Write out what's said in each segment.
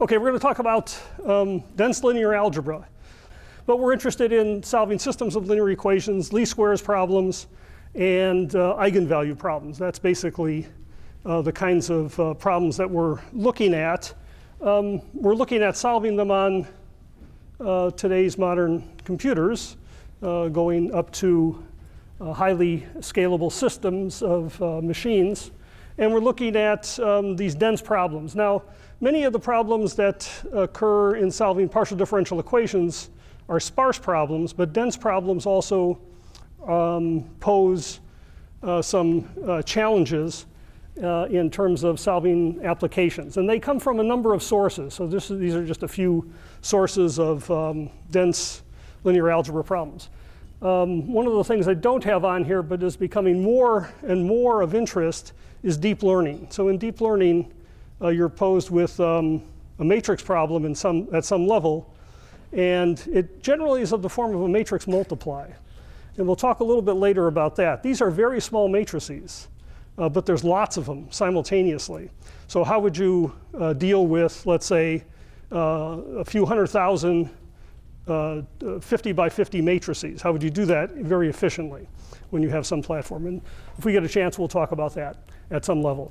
Okay, we're going to talk about dense linear algebra. But we're interested in solving systems of linear equations, least squares problems, and eigenvalue problems. That's basically the kinds of problems that we're looking at. We're looking at solving them on today's modern computers, going up to highly scalable systems of machines. And we're looking at these dense problems. Now, many of the problems that occur in solving partial differential equations are sparse problems, but dense problems also pose some challenges in terms of solving applications. And they come from a number of sources. So these are just a few sources of dense linear algebra problems. One of the things I don't have on here, but is becoming more and more of interest, is deep learning. So in deep learning, you're posed with a matrix problem at some level, and it generally is of the form of a matrix multiply. And we'll talk a little bit later about that. These are very small matrices, but there's lots of them simultaneously. So how would you deal with, let's say, a few 100,000 50 by 50 matrices? How would you do that very efficiently when you have some platform? And if we get a chance, we'll talk about that at some level.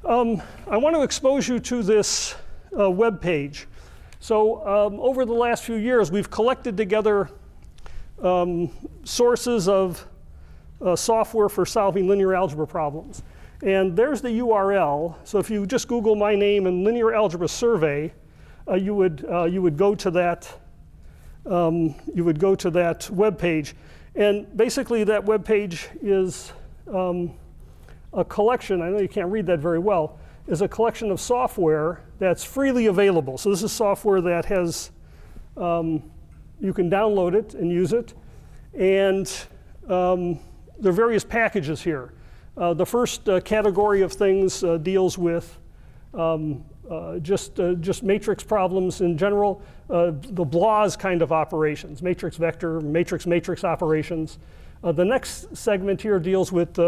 I want to expose you to this web page. So over the last few years, we've collected together sources of software for solving linear algebra problems. And there's the URL. So if you just Google my name and linear algebra survey, you would go to that. You would go to that web page. And basically, that web page is a collection. I know you can't read that very well. Is a collection of software that's freely available. So this is software that has, you can download it and use it. And there are various packages here. The first category of things deals with just matrix problems in general, the BLAS kind of operations, matrix vector, matrix operations. The next segment here deals with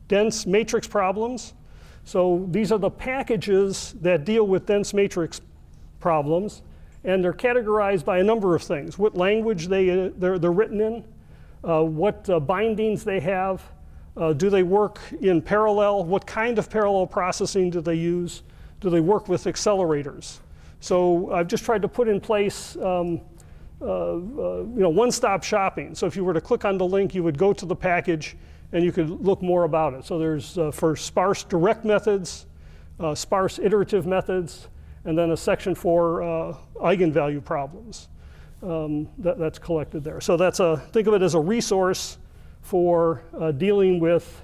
dense matrix problems. So these are the packages that deal with dense matrix problems, and they're categorized by a number of things: what language they're written in, what bindings they have, do they work in parallel, what kind of parallel processing do they use, do they work with accelerators. So I've just tried to put in place one-stop shopping. So if you were to click on the link, you would go to the package and you could look more about it. So there's for sparse direct methods, sparse iterative methods, and then a section for eigenvalue problems that's collected there. So that's think of it as a resource for dealing with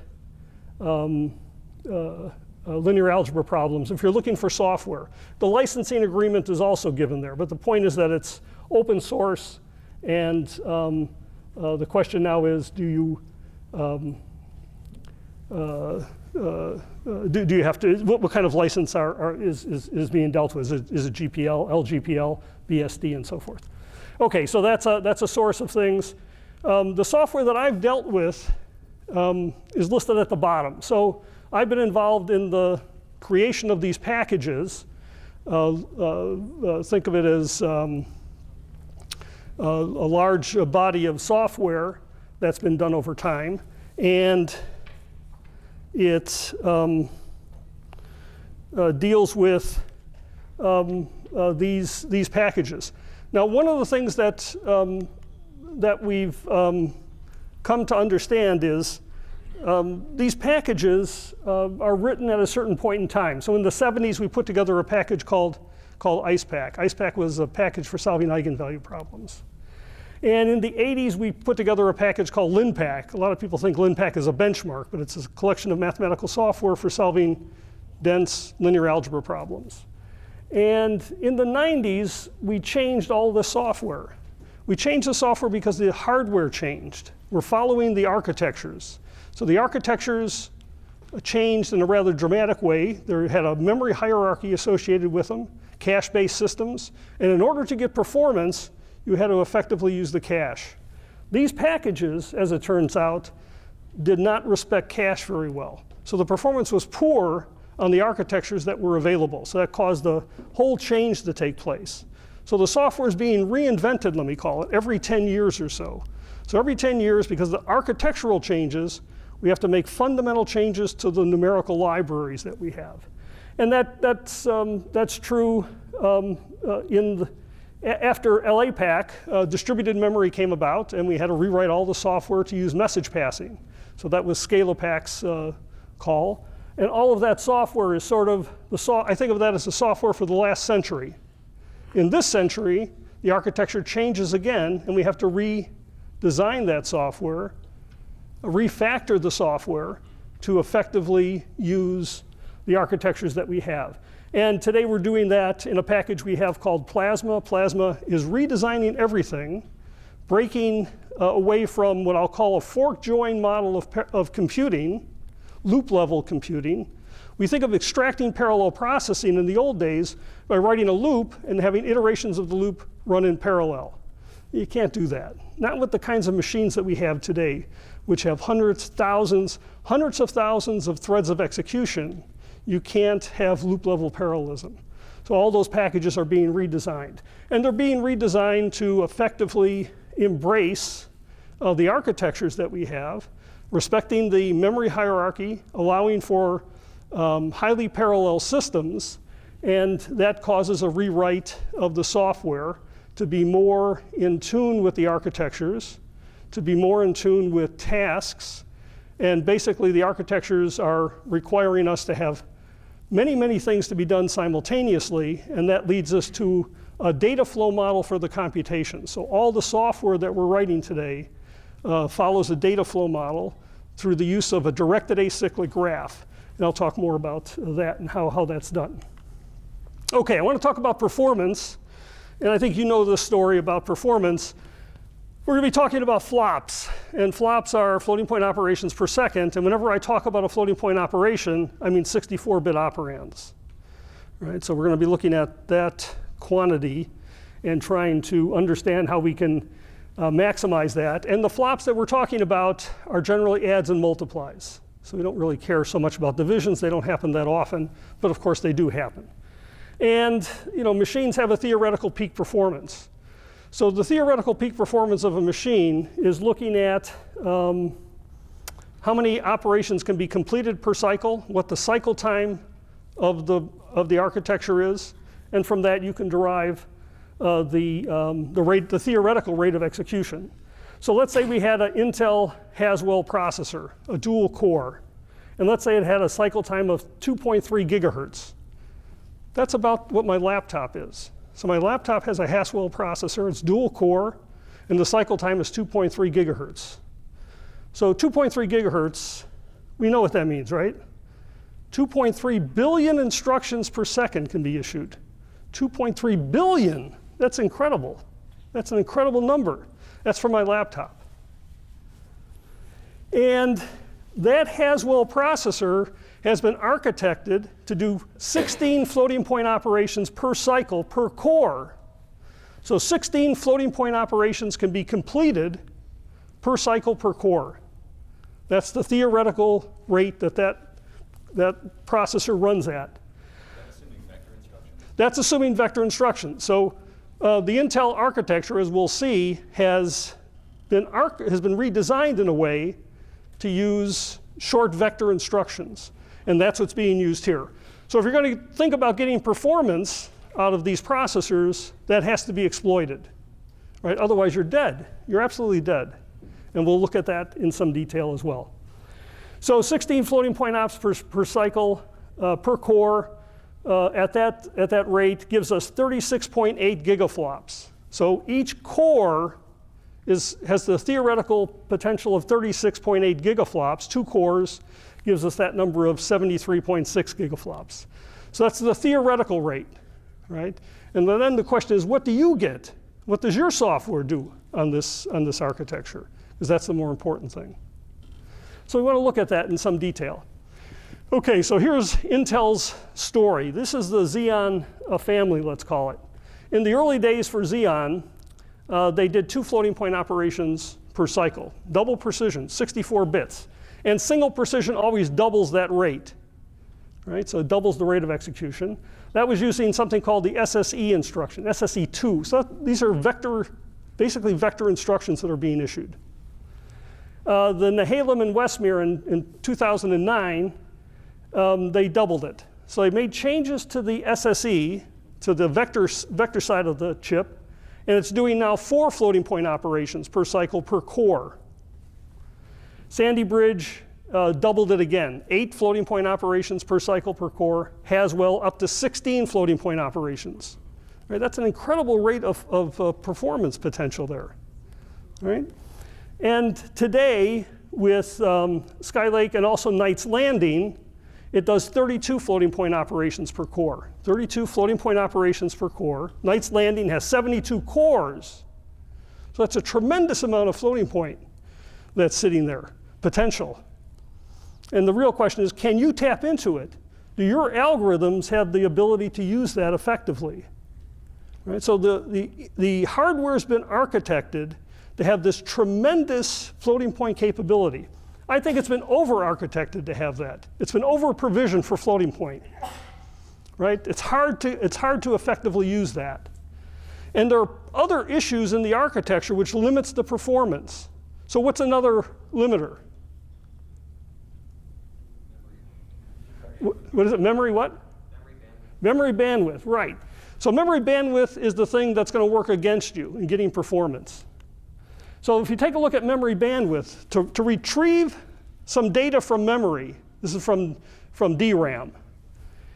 linear algebra problems if you're looking for software. The licensing agreement is also given there, but the point is that it's open source, and the question now is, do you have to, what kind of license is being dealt with? Is it GPL, LGPL, BSD, and so forth? Okay, so that's a source of things. The software that I've dealt with is listed at the bottom. So I've been involved in the creation of these packages. Think of it as a large body of software that's been done over time. And it deals with these packages. Now, one of the things that we've come to understand is these packages are written at a certain point in time. So in the 70s, we put together a package called IcePack. IcePack was a package for solving eigenvalue problems. And in the 80s, we put together a package called Linpack. A lot of people think Linpack is a benchmark, but it's a collection of mathematical software for solving dense linear algebra problems. And in the 90s, we changed all the software. We changed the software because the hardware changed. We're following the architectures. So the architectures changed in a rather dramatic way. They had a memory hierarchy associated with them, cache-based systems. And in order to get performance, you had to effectively use the cache. These packages, as it turns out, did not respect cache very well. So the performance was poor on the architectures that were available. So that caused the whole change to take place. So the software is being reinvented, let me call it, every 10 years or so. So every 10 years, because of the architectural changes, we have to make fundamental changes to the numerical libraries that we have. And that's true after LaPak, distributed memory came about, and we had to rewrite all the software to use message passing. So that was LaPak's call. And all of that software is sort of, I think of that as the software for the last century. In this century, the architecture changes again, and we have to redesign that software, refactor the software to effectively use the architectures that we have. And today we're doing that in a package we have called Plasma. Plasma is redesigning everything, breaking away from what I'll call a fork join model of computing, loop level computing. We think of extracting parallel processing in the old days by writing a loop and having iterations of the loop run in parallel. You can't do that. Not with the kinds of machines that we have today, which have hundreds of thousands of threads of execution. You can't have loop level parallelism. So all those packages are being redesigned. And they're being redesigned to effectively embrace the architectures that we have, respecting the memory hierarchy, allowing for highly parallel systems, and that causes a rewrite of the software to be more in tune with the architectures, to be more in tune with tasks, and basically the architectures are requiring us to have many, many things to be done simultaneously, and that leads us to a data flow model for the computation. So all the software that we're writing today follows a data flow model through the use of a directed acyclic graph. And I'll talk more about that and how that's done. Okay, I want to talk about performance. And I think you know the story about performance. We're going to be talking about flops. And flops are floating point operations per second. And whenever I talk about a floating point operation, I mean 64-bit operands. Right? So we're going to be looking at that quantity and trying to understand how we can maximize that. And the flops that we're talking about are generally adds and multiplies. So we don't really care so much about divisions. They don't happen that often, but of course they do happen. And machines have a theoretical peak performance. So the theoretical peak performance of a machine is looking at how many operations can be completed per cycle, what the cycle time of the architecture is, and from that you can derive the theoretical rate of execution. So let's say we had an Intel Haswell processor, a dual core, and let's say it had a cycle time of 2.3 gigahertz. That's about what my laptop is. So my laptop has a Haswell processor, it's dual core, and the cycle time is 2.3 gigahertz. So 2.3 gigahertz, we know what that means, right? 2.3 billion instructions per second can be issued. 2.3 billion, that's incredible. That's an incredible number. That's for my laptop. And that Haswell processor has been architected to do 16 floating point operations per cycle per core. So 16 floating point operations can be completed per cycle per core. That's the theoretical rate that processor runs at. That's assuming vector instructions? That's assuming vector instructions. So the Intel architecture, as we'll see, has been redesigned in a way to use short vector instructions. And that's what's being used here. So if you're going to think about getting performance out of these processors, that has to be exploited. Right? Otherwise, you're dead. You're absolutely dead. And we'll look at that in some detail as well. So 16 floating point ops per cycle per core at that rate gives us 36.8 gigaflops. So each core has the theoretical potential of 36.8 gigaflops. 2 cores gives us that number of 73.6 gigaflops. So that's the theoretical rate, right? And then the question is, what do you get? What does your software do on this architecture? Because that's the more important thing. So we want to look at that in some detail. Okay, so here's Intel's story. This is the Xeon family, let's call it. In the early days for Xeon, they did 2 floating point operations per cycle, double precision, 64 bits. And single precision always doubles that rate, right? So it doubles the rate of execution. That was using something called the SSE instruction, SSE2. So these are basically vector instructions that are being issued. The Nehalem and Westmere in 2009, they doubled it. So they made changes to the SSE, to the vector side of the chip, and it's doing now 4 floating point operations per cycle per core. Sandy Bridge doubled it again, 8 floating point operations per cycle per core, Haswell up to 16 floating point operations. Right, that's an incredible rate of performance potential there. Right? And today, with Skylake and also Knight's Landing, it does 32 floating point operations per core. 32 floating point operations per core. Knight's Landing has 72 cores. So that's a tremendous amount of floating point that's sitting there, potential. And the real question is, can you tap into it? Do your algorithms have the ability to use that effectively? Right? So the hardware's been architected to have this tremendous floating point capability. I think it's been over-architected to have that. It's been over-provisioned for floating point, right? It's hard to effectively use that. And there are other issues in the architecture which limits the performance. So what's another limiter? What is it, memory what? Memory bandwidth, right. So memory bandwidth is the thing that's going to work against you in getting performance. So if you take a look at memory bandwidth, to retrieve some data from memory, this is from DRAM,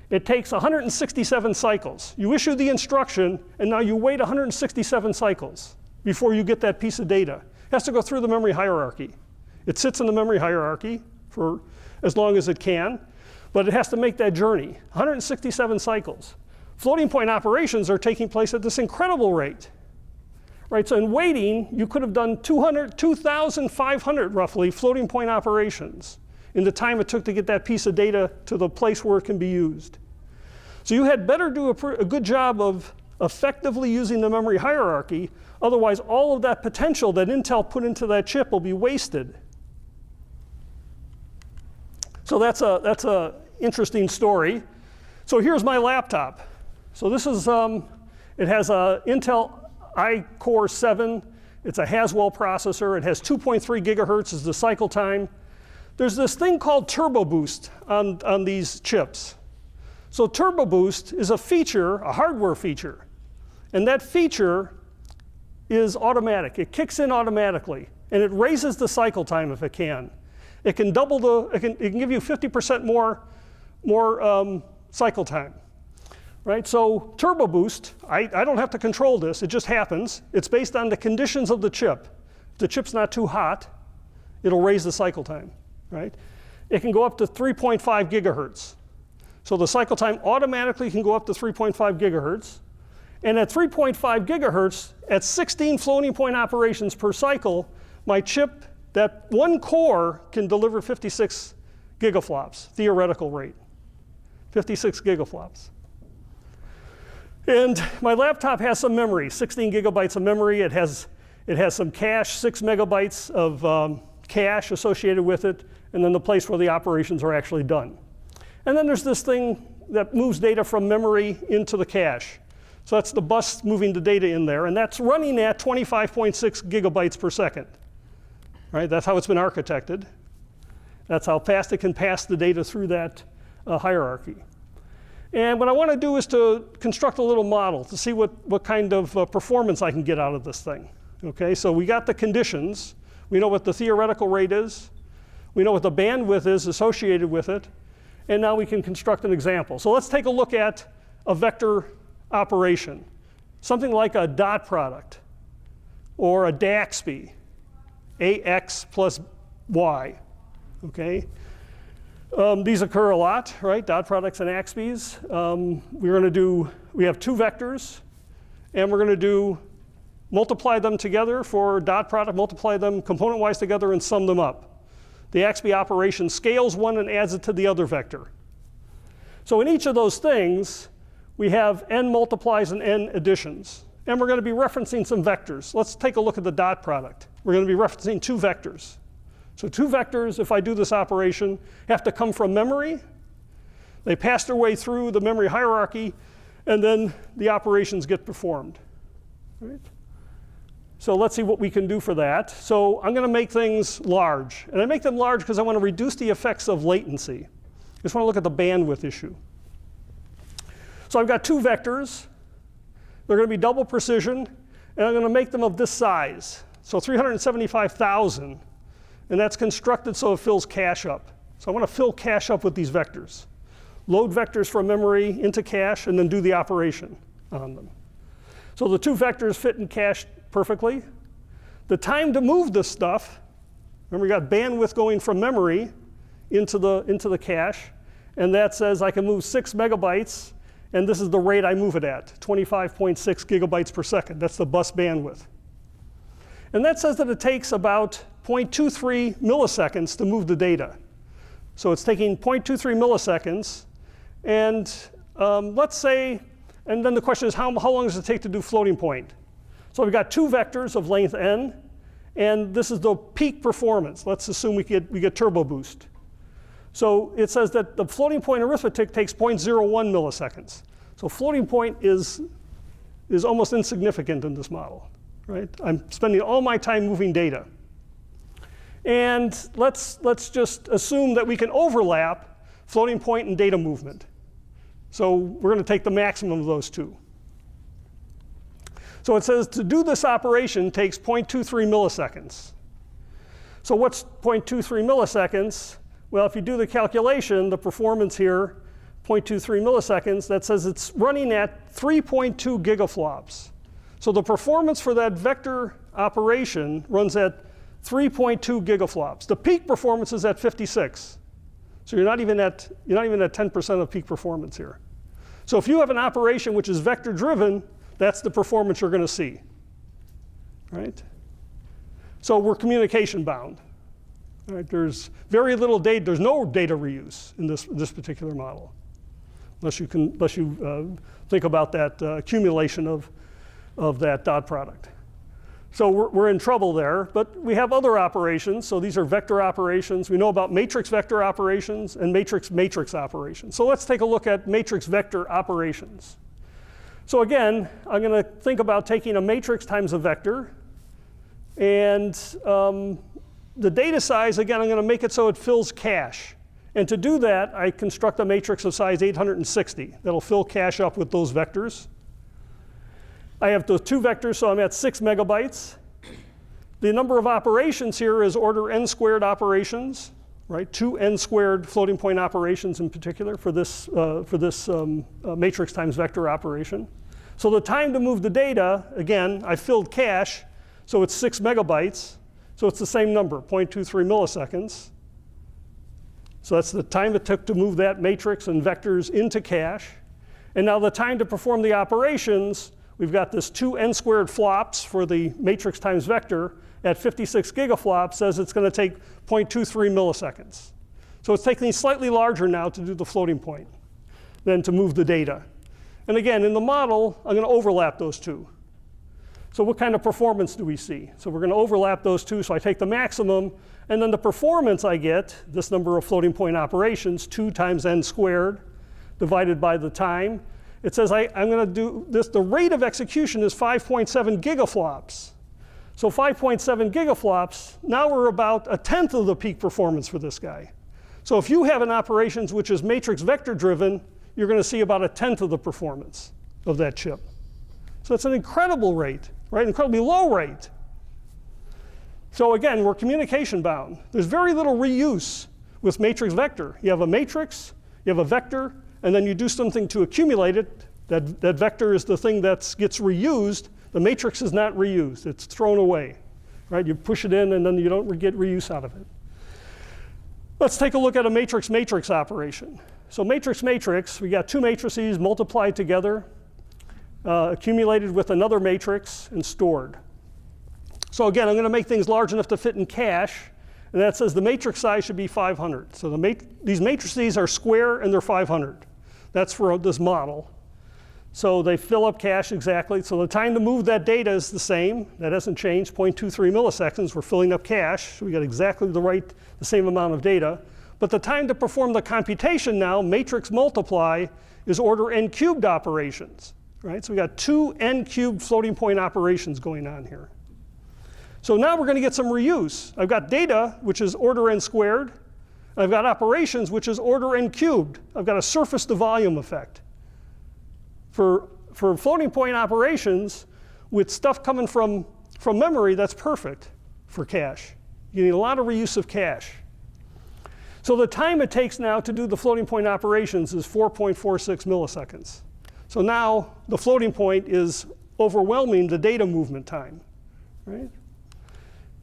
it takes 167 cycles. You issue the instruction, and now you wait 167 cycles before you get that piece of data. It has to go through the memory hierarchy. It sits in the memory hierarchy for as long as it can, but it has to make that journey, 167 cycles. Floating point operations are taking place at this incredible rate. Right, so in waiting, you could have done 2,500 roughly floating point operations in the time it took to get that piece of data to the place where it can be used. So you had better do a good job of effectively using the memory hierarchy, otherwise all of that potential that Intel put into that chip will be wasted. So that's a interesting story. So here's my laptop. So this is, it has a Intel iCore 7, it's a Haswell processor, it has 2.3 gigahertz is the cycle time. There's this thing called Turbo Boost on these chips. So Turbo Boost is a feature, a hardware feature, and that feature is automatic. It kicks in automatically, and it raises the cycle time if it can. It can double it can give you 50% more cycle time. Right, so Turbo Boost, I don't have to control this, it just happens. It's based on the conditions of the chip. If the chip's not too hot, it'll raise the cycle time, right? It can go up to 3.5 gigahertz. So the cycle time automatically can go up to 3.5 gigahertz. And at 3.5 gigahertz, at 16 floating point operations per cycle, my chip, that one core can deliver 56 gigaflops, theoretical rate, 56 gigaflops. And my laptop has some memory, 16 gigabytes of memory. It has some cache, 6 megabytes of cache associated with it, and then the place where the operations are actually done. And then there's this thing that moves data from memory into the cache. So that's the bus moving the data in there, and that's running at 25.6 gigabytes per second. Right? That's how it's been architected. That's how fast it can pass the data through that hierarchy. And what I want to do is to construct a little model to see what kind of performance I can get out of this thing. Okay, so we got the conditions. We know what the theoretical rate is. We know what the bandwidth is associated with it. And now we can construct an example. So let's take a look at a vector operation, something like a dot product or a DAXB, AX plus Y. Okay. These occur a lot, right? Dot products and AXBs. We have two vectors, and we're going to multiply them together for dot product, multiply them component-wise together, and sum them up. The AXB operation scales one and adds it to the other vector. So in each of those things, we have n multiplies and n additions. And we're going to be referencing some vectors. Let's take a look at the dot product. We're going to be referencing two vectors. So two vectors, if I do this operation, have to come from memory. They pass their way through the memory hierarchy, and then the operations get performed. Right? So let's see what we can do for that. So I'm going to make things large. And I make them large because I want to reduce the effects of latency. I just want to look at the bandwidth issue. So I've got two vectors. They're going to be double precision, and I'm going to make them of this size. So 375,000, and that's constructed so it fills cache up. So I want to fill cache up with these vectors. Load vectors from memory into cache, and then do the operation on them. So the two vectors fit in cache perfectly. The time to move this stuff, remember we got bandwidth going from memory into the cache, and that says I can move 6 megabytes, and this is the rate I move it at, 25.6 gigabytes per second. That's the bus bandwidth. And that says that it takes about 0.23 milliseconds to move the data. So it's taking 0.23 milliseconds, and let's say, and then the question is how long does it take to do floating point? So we've got two vectors of length n, and this is the peak performance. Let's assume we get turbo boost. So it says that the floating point arithmetic takes 0.01 milliseconds. So floating point is almost insignificant in this model, right? I'm spending all my time moving data. And let's just assume that we can overlap floating point and data movement. So we're going to take the maximum of those two. So it says to do this operation takes 0.23 milliseconds. So what's 0.23 milliseconds? Well, if you do the calculation, the performance here, 0.23 milliseconds, that says it's running at 3.2 gigaflops. So the performance for that vector operation runs at 3.2 gigaflops. The peak performance is at 56. So you're not even at 10% of peak performance here. So if you have an operation which is vector driven, that's the performance you're going to see. Right? So we're communication bound. Right? There's very little data. There's no data reuse in this particular model, unless you think about that accumulation of that dot product. So we're in trouble there, but we have other operations. So these are vector operations. We know about matrix vector operations and matrix operations. So let's take a look at matrix vector operations. So again, I'm going to think about taking a matrix times a vector, and the data size, again, I'm going to make it so it fills cache. And to do that, I construct a matrix of size 860 that'll fill cache up with those vectors. I have those two vectors, so I'm at 6 megabytes. The number of operations here is order n squared operations, right? 2 n squared floating point operations in particular for this matrix times vector operation. So the time to move the data, again, I filled cache, so it's 6 megabytes. So it's the same number, 0.23 milliseconds. So that's the time it took to move that matrix and vectors into cache. And now the time to perform the operations, we've got this 2 n squared flops for the matrix times vector at 56 gigaflops, says it's going to take 0.23 milliseconds. So it's taking slightly larger now to do the floating point than to move the data. And again, in the model, I'm going to overlap those two. So what kind of performance do we see? So we're going to overlap those two, so I take the maximum, and then the performance I get, this number of floating point operations, 2 times n squared divided by the time. It says I'm going to do this, the rate of execution is 5.7 gigaflops. So 5.7 gigaflops, now we're about 1/10 of the peak performance for this guy. So if you have an operations which is matrix vector driven, you're going to see about 1/10 of the performance of that chip. So it's an incredible rate, right? Incredibly low rate. So again, we're communication bound. There's very little reuse with matrix vector. You have a matrix, you have a vector, and then you do something to accumulate it. That vector is the thing that gets reused. The matrix is not reused. It's thrown away, right? You push it in, and then you don't get reuse out of it. Let's take a look at a matrix-matrix operation. So matrix-matrix, we got two matrices multiplied together, accumulated with another matrix, and stored. So again, I'm going to make things large enough to fit in cache, and that says the matrix size should be 500. So these matrices are square, and they're 500. That's for this model. So they fill up cache exactly. So the time to move that data is the same. That hasn't changed, 0.23 milliseconds. We're filling up cache. So we got exactly the same amount of data. But the time to perform the computation now, matrix multiply, is order n cubed operations, right? So we got 2 n cubed floating point operations going on here. So now we're going to get some reuse. I've got data, which is order n squared. I've got operations, which is order n cubed. I've got a surface to volume effect. For floating point operations, with stuff coming from memory, that's perfect for cache. You need a lot of reuse of cache. So the time it takes now to do the floating point operations is 4.46 milliseconds. So now the floating point is overwhelming the data movement time, right?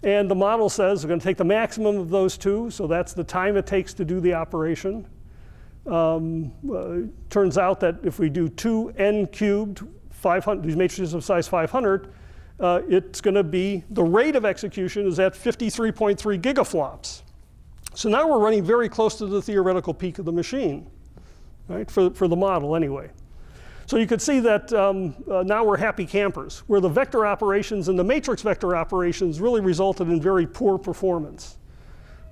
And the model says we're going to take the maximum of those two, so that's the time it takes to do the operation. Turns out that if we do 2 n cubed, 500, these matrices of size 500, it's going to be, the rate of execution is at 53.3 gigaflops. So now we're running very close to the theoretical peak of the machine, right, for the model anyway. So you could see that now we're happy campers, where the vector operations and the matrix vector operations really resulted in very poor performance.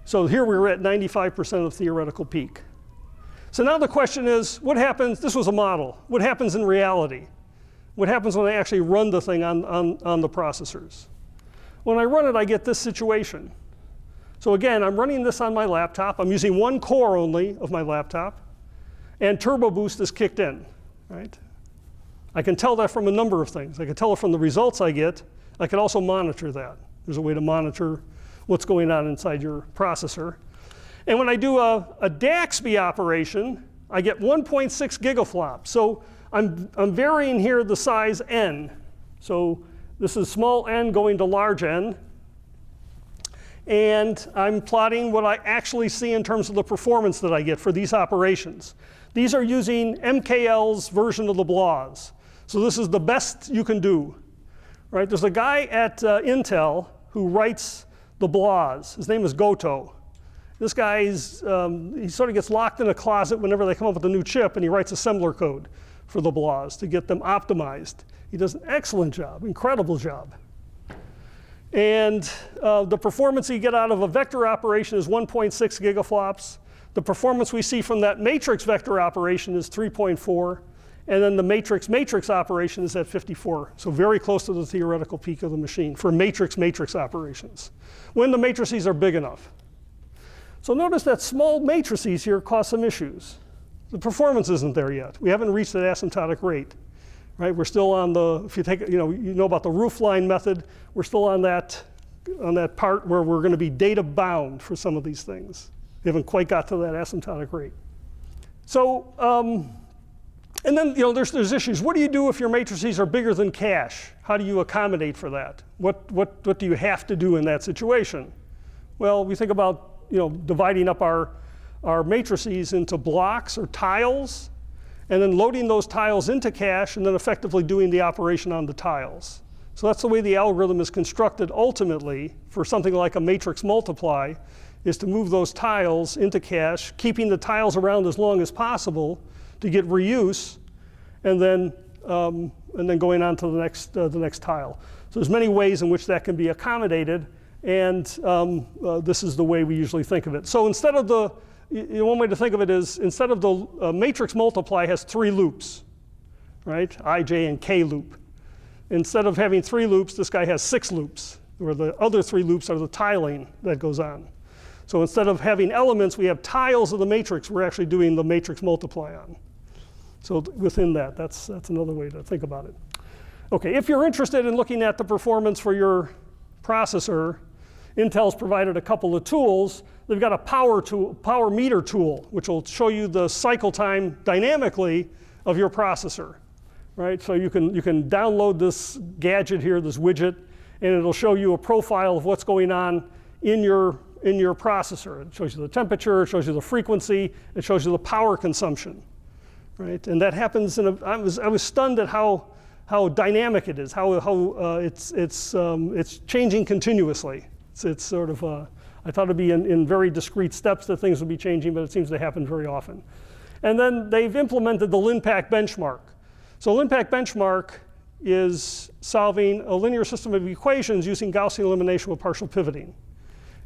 So here we were at 95% of theoretical peak. So now the question is, what happens, this was a model, what happens in reality? What happens when I actually run the thing on the processors? When I run it, I get this situation. So again, I'm running this on my laptop. I'm using one core only of my laptop, and Turbo Boost is kicked in, right? I can tell that from a number of things. I can tell it from the results I get. I can also monitor that. There's a way to monitor what's going on inside your processor. And when I do a DAXB operation, I get 1.6 gigaflops. So I'm varying here the size n. So this is small n going to large n. And I'm plotting what I actually see in terms of the performance that I get for these operations. These are using MKL's version of the BLAS. So this is the best you can do, right? There's a guy at Intel who writes the BLAS. His name is Goto. This guy, he sort of gets locked in a closet whenever they come up with a new chip, and he writes assembler code for the BLAS to get them optimized. He does an excellent job, incredible job. And the performance you get out of a vector operation is 1.6 gigaflops. The performance we see from that matrix vector operation is 3.4. And then the matrix operation is at 54. So very close to the theoretical peak of the machine for matrix operations, when the matrices are big enough. So notice that small matrices here cause some issues. The performance isn't there yet. We haven't reached that asymptotic rate, right? We're still on the, if you take, you know about the roofline method, we're still on that part where we're going to be data bound for some of these things. We haven't quite got to that asymptotic rate. So, and then there's issues. What do you do if your matrices are bigger than cache? How do you accommodate for that? What do you have to do in that situation? Well, we think about dividing up our matrices into blocks or tiles, and then loading those tiles into cache, and then effectively doing the operation on the tiles. So that's the way the algorithm is constructed ultimately for something like a matrix multiply, is to move those tiles into cache, keeping the tiles around as long as possible to get reuse, and then going on to the next tile. So there's many ways in which that can be accommodated, and this is the way we usually think of it. So instead of one way to think of it is, instead of the matrix multiply has 3 loops, right? I, J, and K loop. Instead of having 3 loops, this guy has 6 loops, where the other 3 loops are the tiling that goes on. So instead of having elements, we have tiles of the matrix we're actually doing the matrix multiply on. So within that, that's another way to think about it. Okay, if you're interested in looking at the performance for your processor, Intel's provided a couple of tools. They've got a power meter tool, which will show you the cycle time dynamically of your processor, right? So you can download this gadget here, this widget, and it'll show you a profile of what's going on in your processor. It shows you the temperature, it shows you the frequency, it shows you the power consumption, right? And that happens I was stunned at how dynamic it is, how it's changing continuously. It's sort of, I thought it'd be in very discrete steps that things would be changing, but it seems to happen very often. And then they've implemented the Linpack benchmark. So Linpack benchmark is solving a linear system of equations using Gaussian elimination with partial pivoting.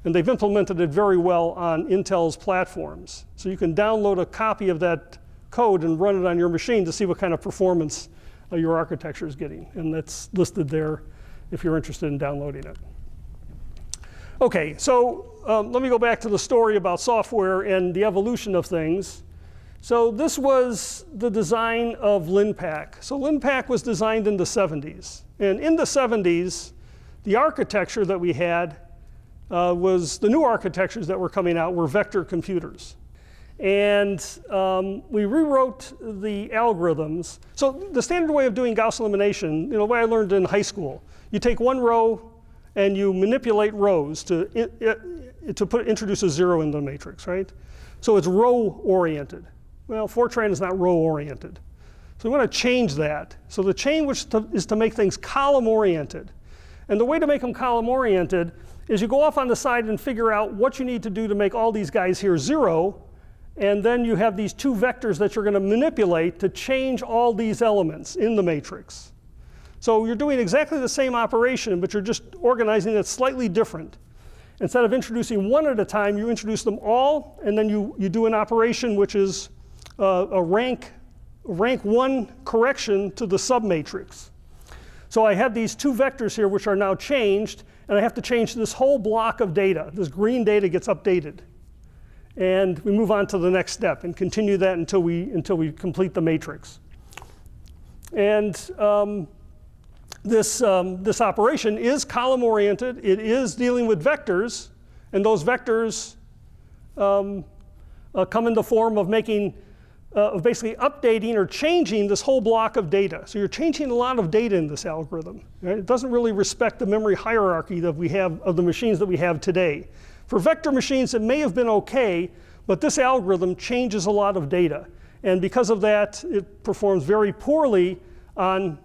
And they've implemented it very well on Intel's platforms. So you can download a copy of that code and run it on your machine to see what kind of performance your architecture is getting. And that's listed there if you're interested in downloading it. OK, so let me go back to the story about software and the evolution of things. So this was the design of Linpack. So Linpack was designed in the 70s. And in the 70s, the architecture that we had was the new architectures that were coming out were vector computers. And we rewrote the algorithms. So the standard way of doing Gauss elimination, the way I learned in high school, you take one row and you manipulate rows to introduce a zero in the matrix, right? So it's row-oriented. Well, Fortran is not row-oriented. So we want to change that. So the change is to make things column-oriented. And the way to make them column-oriented is you go off on the side and figure out what you need to do to make all these guys here 0. And then you have these two vectors that you're going to manipulate to change all these elements in the matrix. So you're doing exactly the same operation, but you're just organizing it slightly different. Instead of introducing one at a time, you introduce them all, and then you do an operation which is a rank 1 correction to the submatrix. So I have these two vectors here which are now changed, and I have to change this whole block of data. This green data gets updated. And we move on to the next step and continue that until we complete the matrix. And this operation is column-oriented. It is dealing with vectors, and those vectors come in the form of of basically updating or changing this whole block of data. So you're changing a lot of data in this algorithm. Right? It doesn't really respect the memory hierarchy that we have of the machines that we have today. For vector machines, it may have been OK, but this algorithm changes a lot of data. And because of that, it performs very poorly on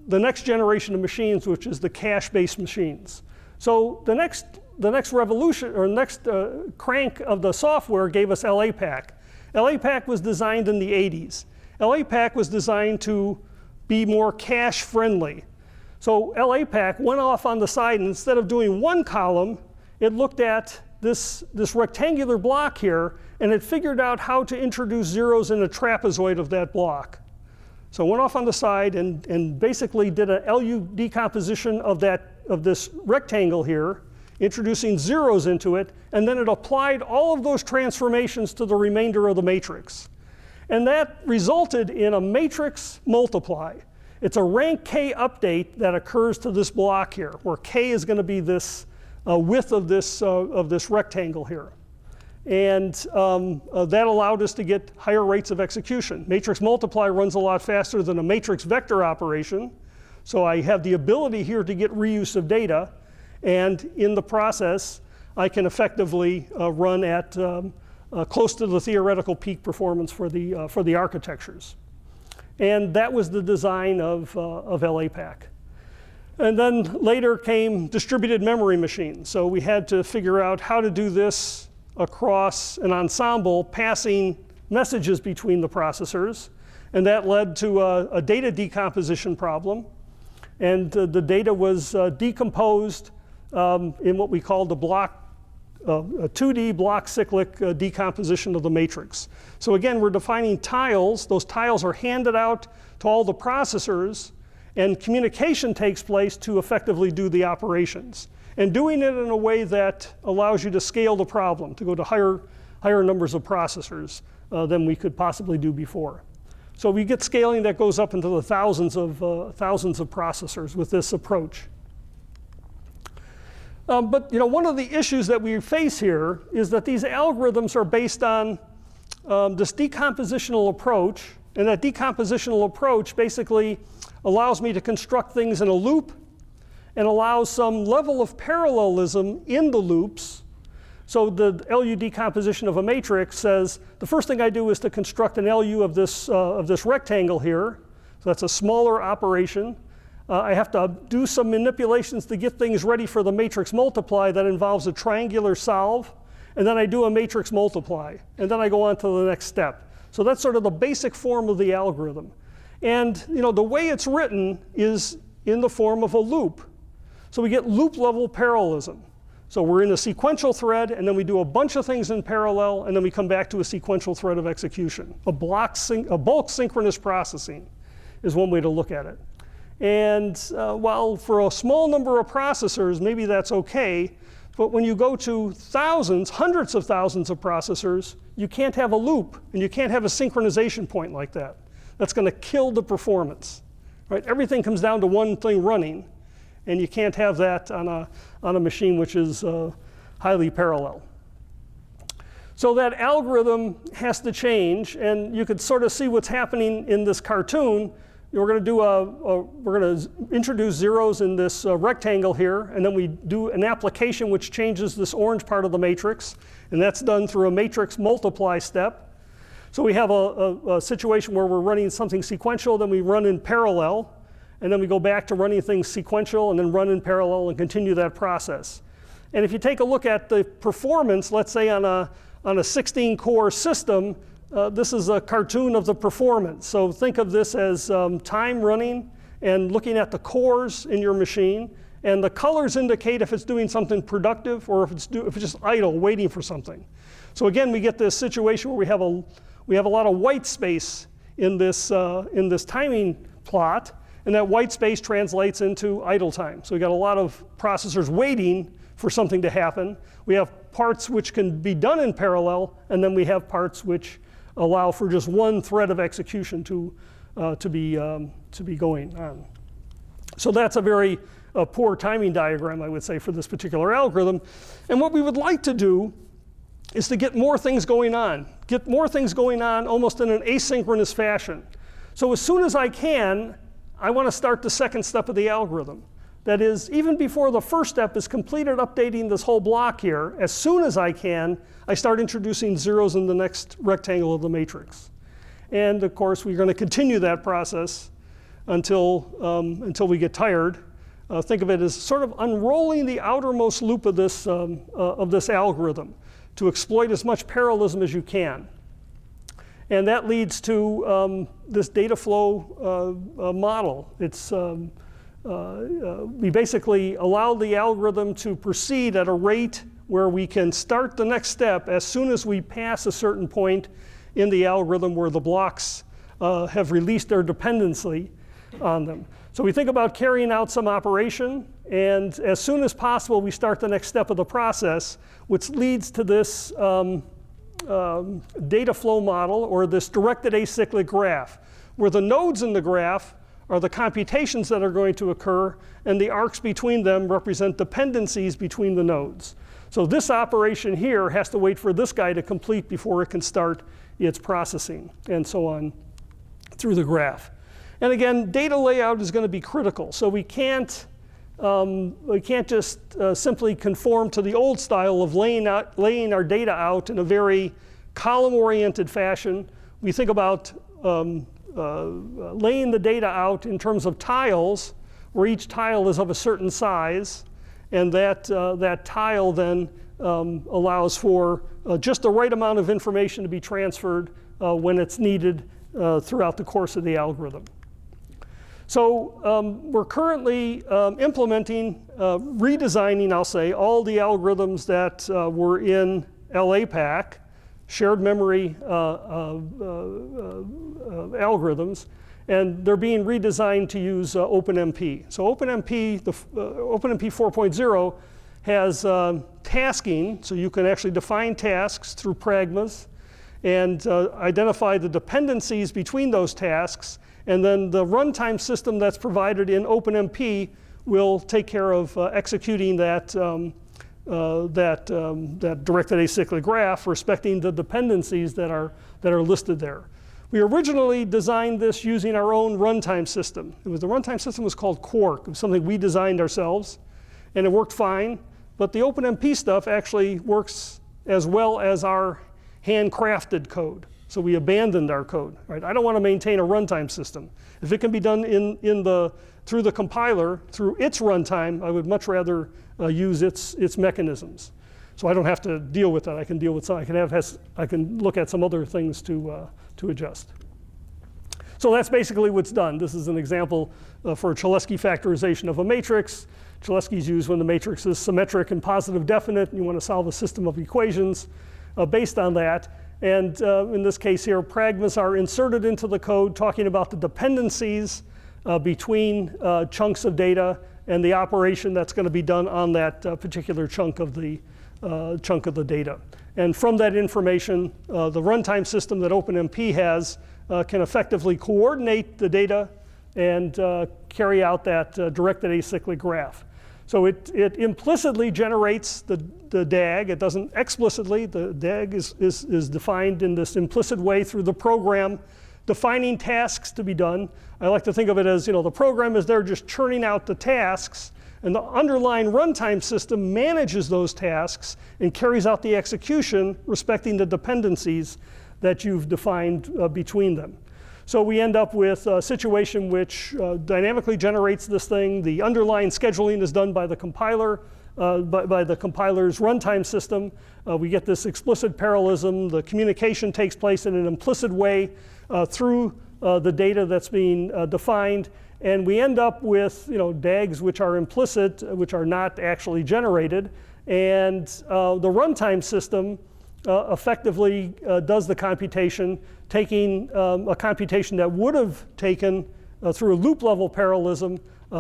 the next generation of machines, which is the cache-based machines. So the next revolution, or next crank of the software gave us LaPak. LaPak was designed in the 80s. LaPak was designed to be more cache-friendly. So LaPak went off on the side, and instead of doing one column, it looked at this rectangular block here, and it figured out how to introduce zeros in a trapezoid of that block. So it went off on the side and basically did a LU decomposition of this rectangle here, introducing zeros into it, and then it applied all of those transformations to the remainder of the matrix. And that resulted in a matrix multiply. It's a rank k update that occurs to this block here, where k is going to be this width of this rectangle here. And that allowed us to get higher rates of execution. Matrix multiply runs a lot faster than a matrix vector operation. So I have the ability here to get reuse of data. And in the process, I can effectively run at close to the theoretical peak performance for the architectures. And that was the design of LaPak. And then later came distributed memory machines. So we had to figure out how to do this across an ensemble, passing messages between the processors. And that led to a data decomposition problem. And the data was decomposed in what we call the block, a 2D block cyclic decomposition of the matrix. So again, we're defining tiles. Those tiles are handed out to all the processors, and communication takes place to effectively do the operations. And doing it in a way that allows you to scale the problem, to go to higher numbers of processors than we could possibly do before. So we get scaling that goes up into the thousands of processors with this approach. But one of the issues that we face here is that these algorithms are based on this decompositional approach, and that decompositional approach basically allows me to construct things in a loop and allows some level of parallelism in the loops. So the LU decomposition of a matrix says the first thing I do is to construct an LU of this rectangle here. So that's a smaller operation. I have to do some manipulations to get things ready for the matrix multiply that involves a triangular solve. And then I do a matrix multiply. And then I go on to the next step. So that's sort of the basic form of the algorithm. And the way it's written is in the form of a loop. So we get loop level parallelism. So we're in a sequential thread, and then we do a bunch of things in parallel, and then we come back to a sequential thread of execution. A bulk synchronous processing is one way to look at it. And while for a small number of processors, maybe that's okay, but when you go to thousands, hundreds of thousands of processors, you can't have a loop, and you can't have a synchronization point like that. That's going to kill the performance. Right? Everything comes down to one thing running, and you can't have that on a machine which is highly parallel. So that algorithm has to change, and you could sort of see what's happening in this cartoon. We're going to introduce zeros in this rectangle here, and then we do an application which changes this orange part of the matrix, and that's done through a matrix multiply step. So we have a situation where we're running something sequential, then we run in parallel, and then we go back to running things sequential and then run in parallel and continue that process. And if you take a look at the performance, let's say on a 16-core system, this is a cartoon of the performance. So think of this as time running and looking at the cores in your machine. And the colors indicate if it's doing something productive or if it's just idle, waiting for something. So again, we get this situation where we have a lot of white space in this timing plot. And that white space translates into idle time. So we got a lot of processors waiting for something to happen. We have parts which can be done in parallel, and then we have parts which allow for just one thread of execution to be going on. So that's a very poor timing diagram, I would say, for this particular algorithm. And what we would like to do is to get more things going on. Get more things going on almost in an asynchronous fashion. So as soon as I can, I want to start the second step of the algorithm. That is, even before the first step is completed updating this whole block here, as soon as I can, I start introducing zeros in the next rectangle of the matrix. And of course, we're going to continue that process until we get tired. Think of it as sort of unrolling the outermost loop of this algorithm to exploit as much parallelism as you can. And that leads to this data flow model. It's, we basically allow the algorithm to proceed at a rate where we can start the next step as soon as we pass a certain point in the algorithm where the blocks have released their dependency on them. So we think about carrying out some operation, and as soon as possible we start the next step of the process, which leads to this data flow model, or this directed acyclic graph, where the nodes in the graph are the computations that are going to occur, and the arcs between them represent dependencies between the nodes. So this operation here has to wait for this guy to complete before it can start its processing, and so on through the graph. And again, data layout is going to be critical. So we can't just simply conform to the old style of laying our data out in a very column-oriented fashion. We think about laying the data out in terms of tiles, where each tile is of a certain size, and that tile then allows for just the right amount of information to be transferred when it's needed throughout the course of the algorithm. So we're currently implementing, redesigning, I'll say, all the algorithms that were in LaPak, shared memory algorithms, and they're being redesigned to use OpenMP. So OpenMP 4.0 has tasking, so you can actually define tasks through pragmas and identify the dependencies between those tasks. And then the runtime system that's provided in OpenMP will take care of executing that directed acyclic graph, respecting the dependencies that are listed there. We originally designed this using our own runtime system. The runtime system was called Quark. It was something we designed ourselves, and it worked fine. But the OpenMP stuff actually works as well as our handcrafted code. So we abandoned our code. Right? I don't want to maintain a runtime system. If it can be done through the compiler, through its runtime, I would much rather use its mechanisms. So I don't have to deal with that. I can deal with some. I can look at some other things to adjust. So that's basically what's done. This is an example for a Cholesky factorization of a matrix. Cholesky's used when the matrix is symmetric and positive definite, and you want to solve a system of equations based on that. And in this case here, pragmas are inserted into the code talking about the dependencies between chunks of data and the operation that's going to be done on that particular chunk of the data. And from that information, the runtime system that OpenMP has can effectively coordinate the data and carry out that directed acyclic graph. So it implicitly generates the DAG. It doesn't explicitly. The DAG is defined in this implicit way through the program defining tasks to be done. I like to think of it as, the program is there just churning out the tasks, and the underlying runtime system manages those tasks and carries out the execution respecting the dependencies that you've defined between them. So we end up with a situation which dynamically generates this thing. The underlying scheduling is done by the compiler, by the compiler's runtime system. We get this explicit parallelism. The communication takes place in an implicit way through the data that's being defined. And we end up with DAGs which are implicit, which are not actually generated. And the runtime system effectively does the computation, taking a computation that would have taken through a loop level parallelism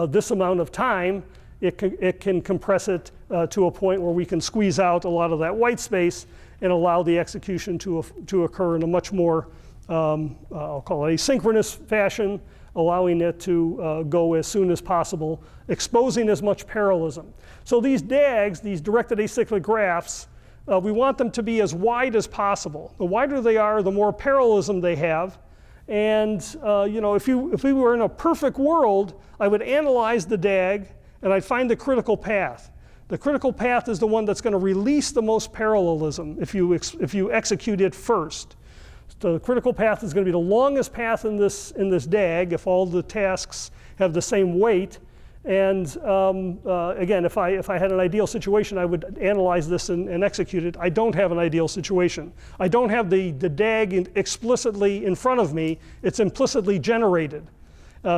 this amount of time. It can compress it to a point where we can squeeze out a lot of that white space and allow the execution to occur in a much more, I'll call it asynchronous fashion, allowing it to go as soon as possible, exposing as much parallelism. So these DAGs, these directed acyclic graphs, we want them to be as wide as possible. The wider they are, the more parallelism they have. And if we were in a perfect world, I would analyze the DAG and I'd find the critical path. The critical path is the one that's going to release the most parallelism if you execute it first. The critical path is going to be the longest path in this DAG if all the tasks have the same weight. And again, if I had an ideal situation, I would analyze this and execute it. I don't have an ideal situation. I don't have the DAG explicitly in front of me. It's implicitly generated.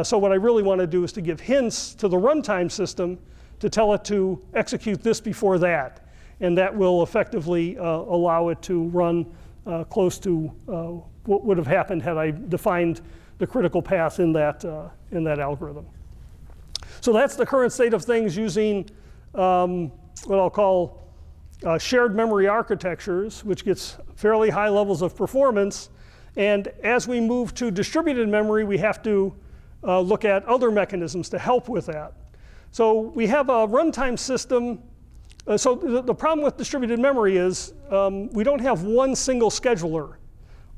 So what I really want to do is to give hints to the runtime system to tell it to execute this before that. And that will effectively allow it to run close to what would have happened had I defined the critical path in that algorithm. So that's the current state of things using what I'll call shared memory architectures, which gets fairly high levels of performance. And as we move to distributed memory, we have to look at other mechanisms to help with that. So we have a runtime system. So the problem with distributed memory is we don't have one single scheduler.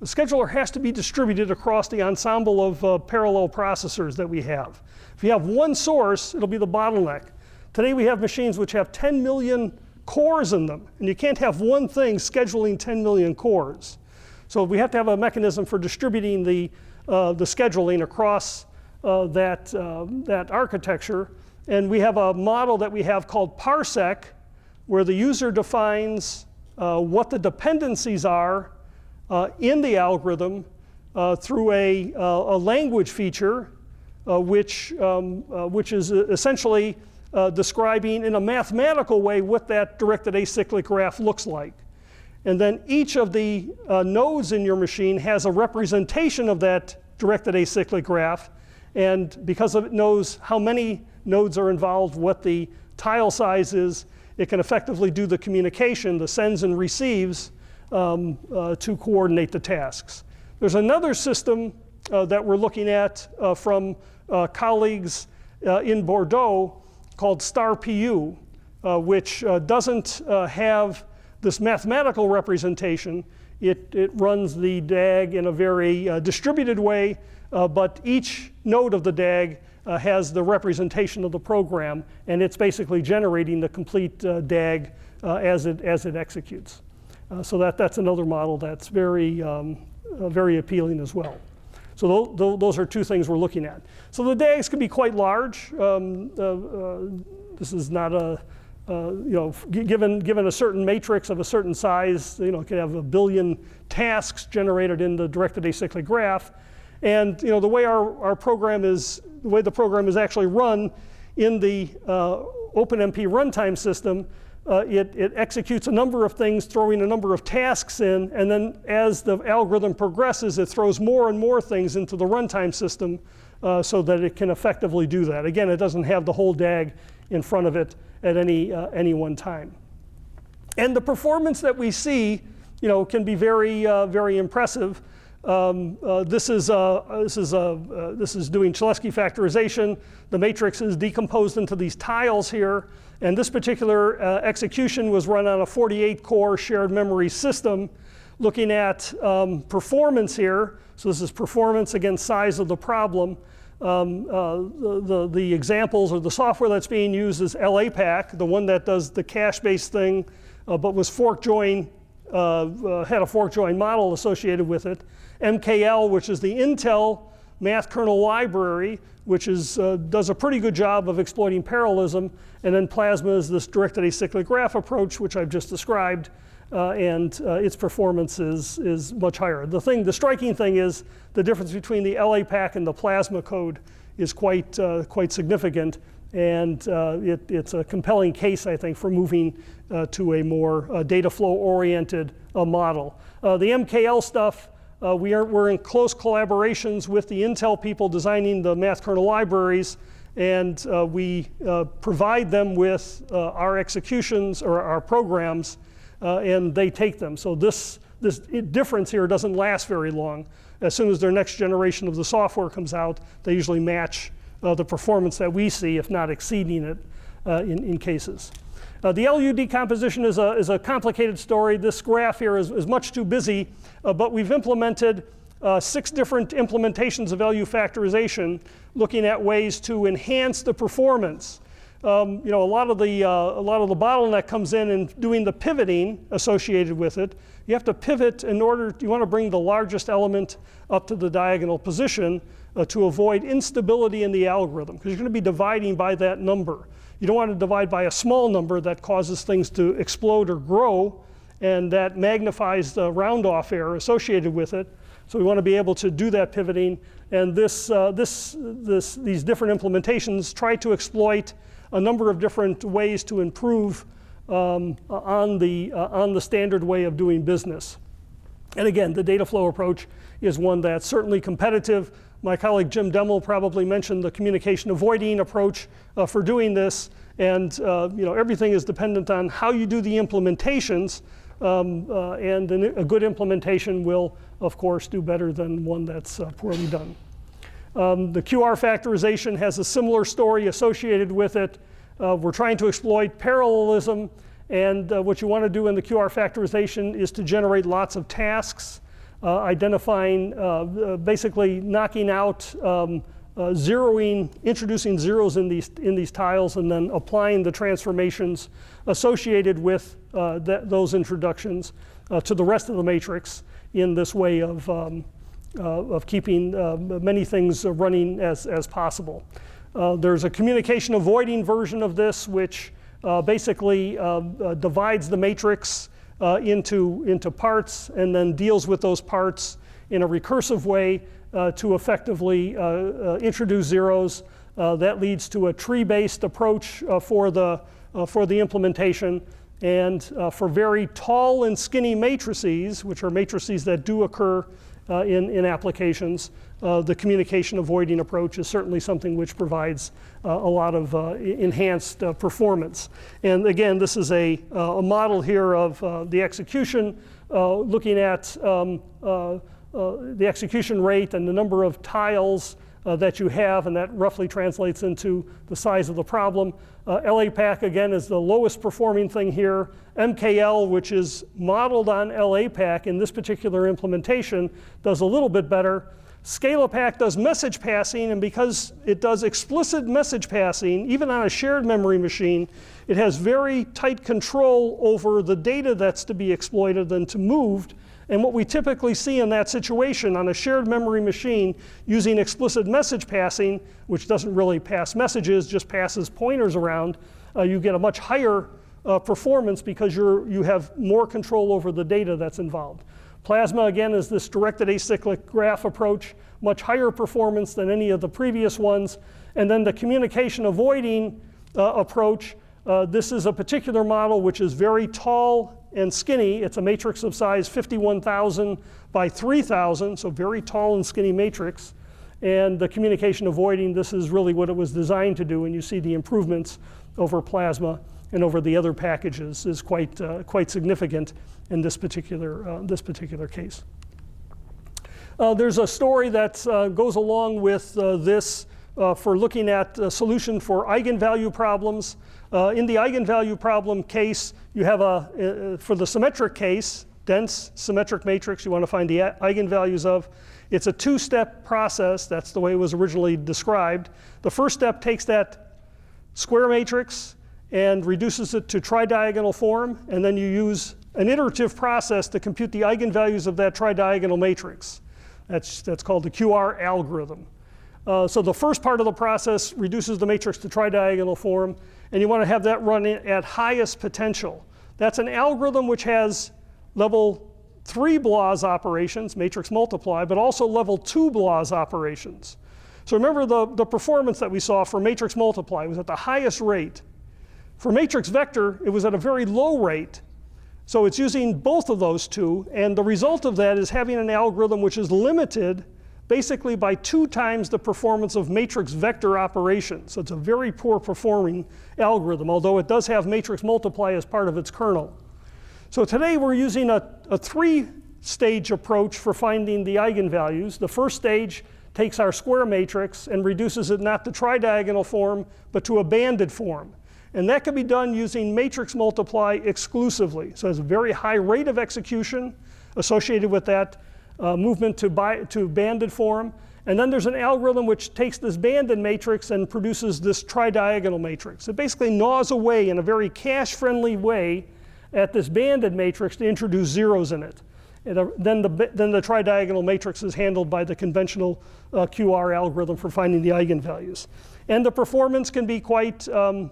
The scheduler has to be distributed across the ensemble of parallel processors that we have. If you have one source, it'll be the bottleneck. Today we have machines which have 10 million cores in them, and you can't have one thing scheduling 10 million cores. So we have to have a mechanism for distributing the scheduling across that architecture. And we have a model that we have called Parsec, where the user defines what the dependencies are in the algorithm through a language feature, which is essentially describing in a mathematical way what that directed acyclic graph looks like. And then each of the nodes in your machine has a representation of that directed acyclic graph. And because it knows how many nodes are involved, what the tile size is, it can effectively do the communication, the sends and receives, to coordinate the tasks. There's another system that we're looking at from colleagues in Bordeaux called StarPU, which doesn't have this mathematical representation. It runs the DAG in a very distributed way, but each node of the DAG has the representation of the program, and it's basically generating the complete DAG as it executes. So that's another model that's very appealing as well. So those are two things we're looking at. So the DAGs can be quite large. This is not a, given a certain matrix of a certain size, it can have 1 billion tasks generated in the directed acyclic graph. And the way the program is actually run in the OpenMP runtime system, it executes a number of things, throwing a number of tasks in, and then as the algorithm progresses, it throws more and more things into the runtime system so that it can effectively do that. Again, it doesn't have the whole DAG in front of it at any one time. And the performance that we see, can be very, very impressive. This is doing Cholesky factorization. The matrix is decomposed into these tiles here, and this particular execution was run on a 48-core shared memory system. Looking at performance here, so this is performance against size of the problem. The examples or the software that's being used is LaPak, the one that does the cache-based thing, but was fork join, had a fork join model associated with it. MKL, which is the Intel math kernel library, which does a pretty good job of exploiting parallelism. And then Plasma is this directed acyclic graph approach, which I've just described, and its performance is much higher. The striking thing is the difference between the LaPak and the Plasma code is quite significant, and it's a compelling case, I think, for moving to a more data flow oriented model. The MKL stuff, we're in close collaborations with the Intel people designing the math kernel libraries, and we provide them with our executions or our programs, and they take them. So this difference here doesn't last very long. As soon as their next generation of the software comes out, they usually match the performance that we see, if not exceeding it in cases. The LU decomposition is a complicated story. This graph here is much too busy, but we've implemented 6 different implementations of LU factorization, looking at ways to enhance the performance. A lot of the bottleneck comes in doing the pivoting associated with it. You have to pivot you want to bring the largest element up to the diagonal position to avoid instability in the algorithm, because you're going to be dividing by that number. You don't want to divide by a small number that causes things to explode or grow, and that magnifies the round-off error associated with it. So we want to be able to do that pivoting, and these different implementations try to exploit a number of different ways to improve on the standard way of doing business. And again, the data flow approach is one that's certainly competitive. My colleague Jim Demmel probably mentioned the communication avoiding approach for doing this, and everything is dependent on how you do the implementations, and a good implementation will, of course, do better than one that's poorly done. The QR factorization has a similar story associated with it. We're trying to exploit parallelism, and what you want to do in the QR factorization is to generate lots of tasks, identifying, basically knocking out, introducing zeros in these tiles, and then applying the transformations associated with those introductions to the rest of the matrix in this way of keeping many things running as possible. There's a communication avoiding version of this, which basically divides the matrix into parts and then deals with those parts in a recursive way to effectively introduce zeros. That leads to a tree-based approach for the implementation. And for very tall and skinny matrices, which are matrices that do occur in applications, the communication avoiding approach is certainly something which provides a lot of enhanced performance. And again, this is a model here of the execution, looking at the execution rate and the number of tiles that you have, and that roughly translates into the size of the problem. LaPak, again, is the lowest performing thing here. MKL, which is modeled on LaPak in this particular implementation, does a little bit better. ScalaPak does message passing, and because it does explicit message passing, even on a shared memory machine, it has very tight control over the data that's to be exploited and to moved. And what we typically see in that situation on a shared memory machine using explicit message passing, which doesn't really pass messages, just passes pointers around, you get a much higher performance because you have more control over the data that's involved. Plasma, again, is this directed acyclic graph approach, much higher performance than any of the previous ones. And then the communication avoiding approach. This is a particular model which is very tall and skinny. It's a matrix of size 51,000 by 3,000, so very tall and skinny matrix. And the communication avoiding, this is really what it was designed to do, and you see the improvements over plasma and over the other packages is quite significant in this particular case. There's a story that goes along with this for looking at a solution for eigenvalue problems. In the eigenvalue problem case, you have for the symmetric case, dense symmetric matrix you want to find the eigenvalues of. It's a two-step process. That's the way it was originally described. The first step takes that square matrix and reduces it to tridiagonal form, and then you use an iterative process to compute the eigenvalues of that tridiagonal matrix. That's called the QR algorithm. So the first part of the process reduces the matrix to tridiagonal form, and you want to have that run at highest potential. That's an algorithm which has level 3 BLAS operations, matrix multiply, but also level 2 BLAS operations. So remember the performance that we saw for matrix multiply was at the highest rate. For matrix vector, it was at a very low rate. So it's using both of those two, and the result of that is having an algorithm which is limited basically by 2 times the performance of matrix vector operations. So it's a very poor performing algorithm, although it does have matrix multiply as part of its kernel. So today we're using a 3-stage approach for finding the eigenvalues. The first stage takes our square matrix and reduces it not to tridiagonal form, but to a banded form. And that can be done using matrix multiply exclusively. So there's a very high rate of execution associated with that movement to banded form. And then there's an algorithm which takes this banded matrix and produces this tridiagonal matrix. It basically gnaws away in a very cache-friendly way at this banded matrix to introduce zeros in it. And then the tridiagonal matrix is handled by the conventional QR algorithm for finding the eigenvalues. And the performance can be quite stunning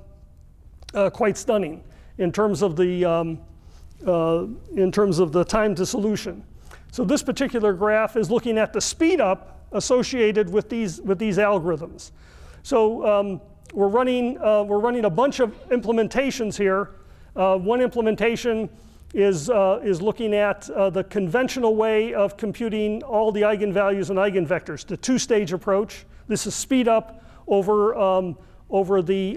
in terms of the time to solution. So this particular graph is looking at the speed up associated with these algorithms. So we're running a bunch of implementations here. One implementation is looking at the conventional way of computing all the eigenvalues and eigenvectors, the 2-stage approach. This is speed up over the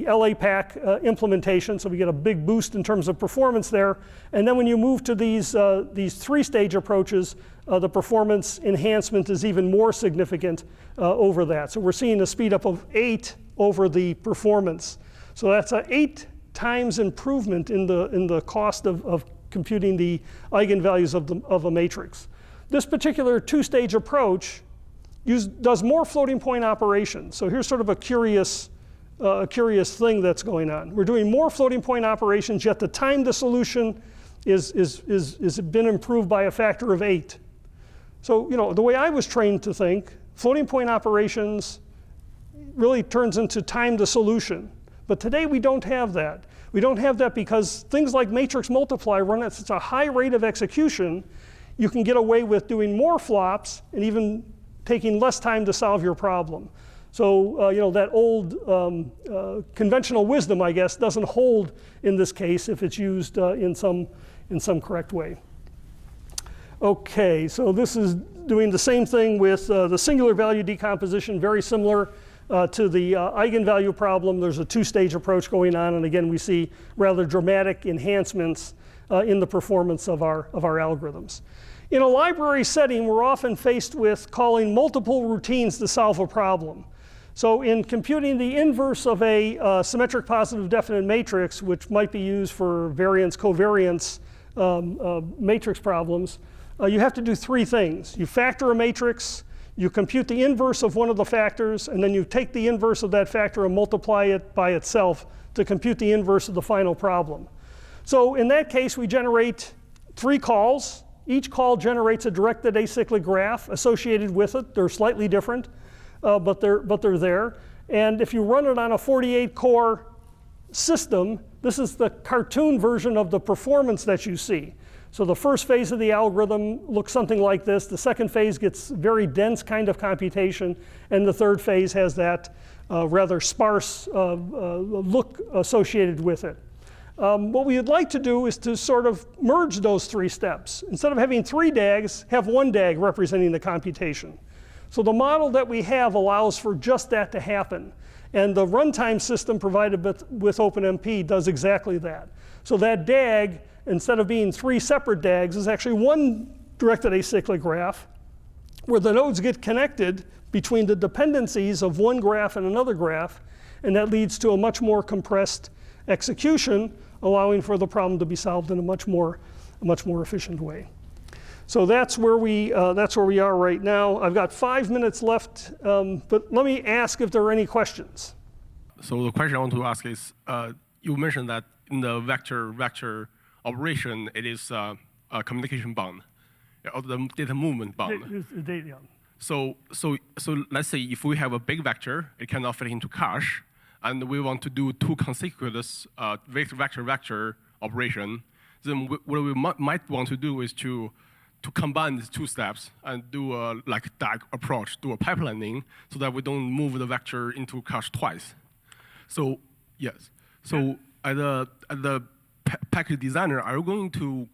LaPak implementation, so we get a big boost in terms of performance there. And then when you move to these 3-stage approaches, the performance enhancement is even more significant over that. So we're seeing a speed up of 8 over the performance. So that's an 8 times improvement in the cost of computing the eigenvalues of a matrix. This particular 2-stage approach does more floating point operations. So here's sort of a curious thing that's going on. We're doing more floating point operations, yet the time to solution is been improved by a factor of 8. So the way I was trained to think, floating point operations really turns into time to solution. But today we don't have that. We don't have that because things like matrix multiply run at such a high rate of execution, you can get away with doing more flops and even taking less time to solve your problem. So that old conventional wisdom, I guess, doesn't hold in this case if it's used in some correct way. Okay, so this is doing the same thing with the singular value decomposition, very similar to the eigenvalue problem. There's a 2-stage approach going on, and again we see rather dramatic enhancements in the performance of our algorithms. In a library setting, we're often faced with calling multiple routines to solve a problem. So in computing the inverse of a symmetric positive definite matrix, which might be used for variance covariance matrix problems, you have to do 3 things. You factor a matrix, you compute the inverse of one of the factors, and then you take the inverse of that factor and multiply it by itself to compute the inverse of the final problem. So in that case, we generate 3 calls. Each call generates a directed acyclic graph associated with it. They're slightly different, but they're there. And if you run it on a 48-core system, this is the cartoon version of the performance that you see. So the first phase of the algorithm looks something like this. The second phase gets very dense kind of computation, and the third phase has that rather sparse look associated with it. What we would like to do is to sort of merge those three steps. Instead of having 3 DAGs, have 1 DAG representing the computation. So the model that we have allows for just that to happen. And the runtime system provided with OpenMP does exactly that. So that DAG, instead of being 3 separate DAGs, is actually 1 directed acyclic graph where the nodes get connected between the dependencies of one graph and another graph, and that leads to a much more compressed execution, allowing for the problem to be solved in a much more efficient way. So that's where we are right now. I've got 5 minutes left, but let me ask if there are any questions. So the question I want to ask is, you mentioned that in the vector operation, it is a communication bound, or the data movement bound. So let's say if we have a big vector, it cannot fit into cache, and we want to do 2 consecutive vector operation, then what we might want to do is to combine these 2 steps and do a like DAG approach, do a pipelining, so that we don't move the vector into cache twice. So yes. So as the package designer, are you going to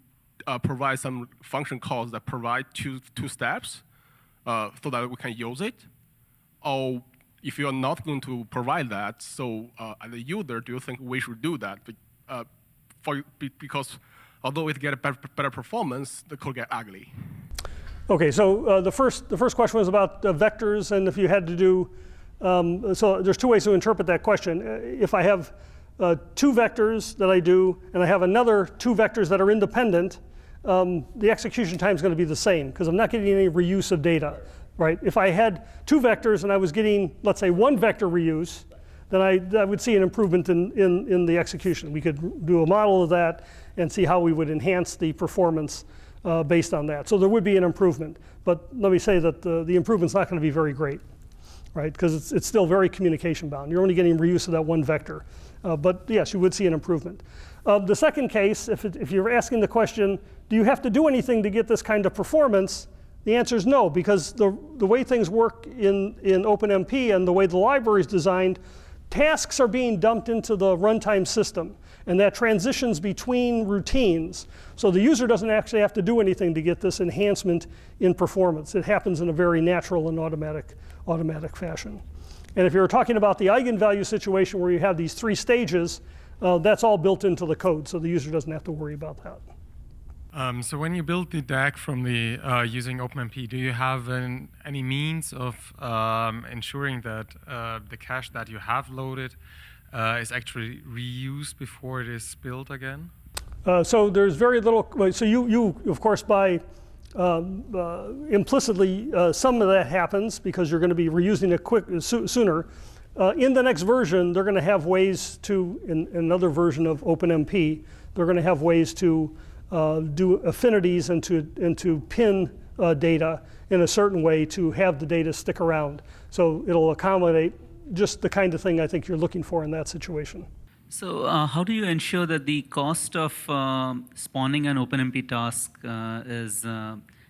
provide some function calls that provide two steps so that we can use it? Or if you're not going to provide that, so as a user, do you think we should do that? Because although it gets better performance, the code gets ugly. Okay, so the first question was about vectors, and if you had to do, so there's 2 ways to interpret that question. If I have 2 vectors that I do, and I have another 2 vectors that are independent, the execution time is going to be the same, because I'm not getting any reuse of data, right? If I had 2 vectors and I was getting, let's say, 1 vector reuse, then I would see an improvement in the execution. We could do a model of that and see how we would enhance the performance based on that. So there would be an improvement. But let me say that the improvement's not going to be very great, right? Because it's still very communication bound. You're only getting reuse of that 1 vector. But yes, you would see an improvement. The second case, if you're asking the question, do you have to do anything to get this kind of performance? The answer is no, because the way things work in OpenMP and the way the library is designed, tasks are being dumped into the runtime system, and that transitions between routines. So the user doesn't actually have to do anything to get this enhancement in performance. It happens in a very natural and automatic fashion. And if you're talking about the eigenvalue situation where you have these 3 stages, that's all built into the code, so the user doesn't have to worry about that. So when you build the DAG from the using OpenMP, do you have any means of ensuring that the cache that you have loaded is actually reused before it is built again? So there's very little. So you of course, by implicitly, some of that happens because you're going to be reusing it sooner. In the next version, they're going to have ways to, in another version of OpenMP, they're going to have ways to do affinities and to pin data in a certain way to have the data stick around. So it'll accommodate just the kind of thing I think you're looking for in that situation. So how do you ensure that the cost of spawning an OpenMP task is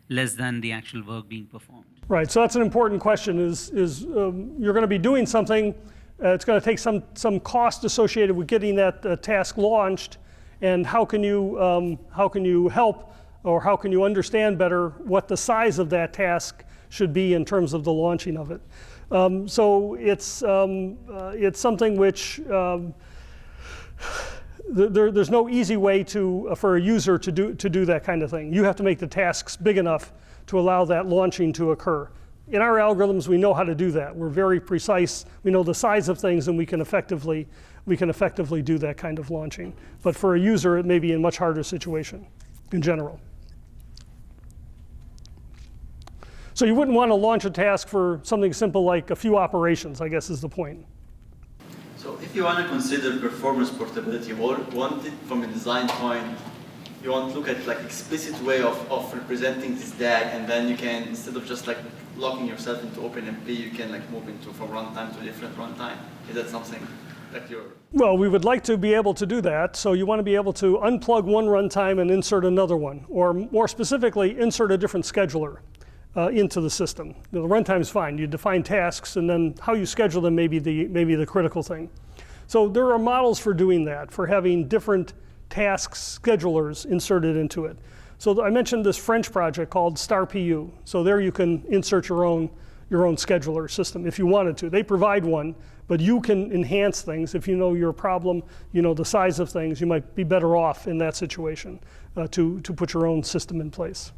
less than the actual work being performed? Right, so that's an important question, is you're going to be doing something, it's going to take some cost associated with getting that task launched, and how can you help, or how can you understand better what the size of that task should be in terms of the launching of it. So it's something which there's no easy way for a user to do that kind of thing. You have to make the tasks big enough to allow that launching to occur. In our algorithms, we know how to do that. We're very precise. We know the size of things, and we can effectively do that kind of launching. But for a user, it may be a much harder situation in general. So you wouldn't want to launch a task for something simple like a few operations, I guess is the point. So if you want to consider performance portability, you want it from a design point, you want to look at like explicit way of representing this DAG, and then you can, instead of just like locking yourself into OpenMP, you can like move into from runtime to a different runtime. Is that something? like your? Well, we would like to be able to do that. So you want to be able to unplug one runtime and insert another one, or more specifically, insert a different scheduler into the system. The runtime is fine. You define tasks, and then how you schedule them may be the critical thing. So there are models for doing that, for having different task schedulers inserted into it. So I mentioned this French project called StarPU. So there you can insert your own scheduler system if you wanted to. They provide one, but you can enhance things. If you know your problem, you know the size of things, you might be better off in that situation to put your own system in place.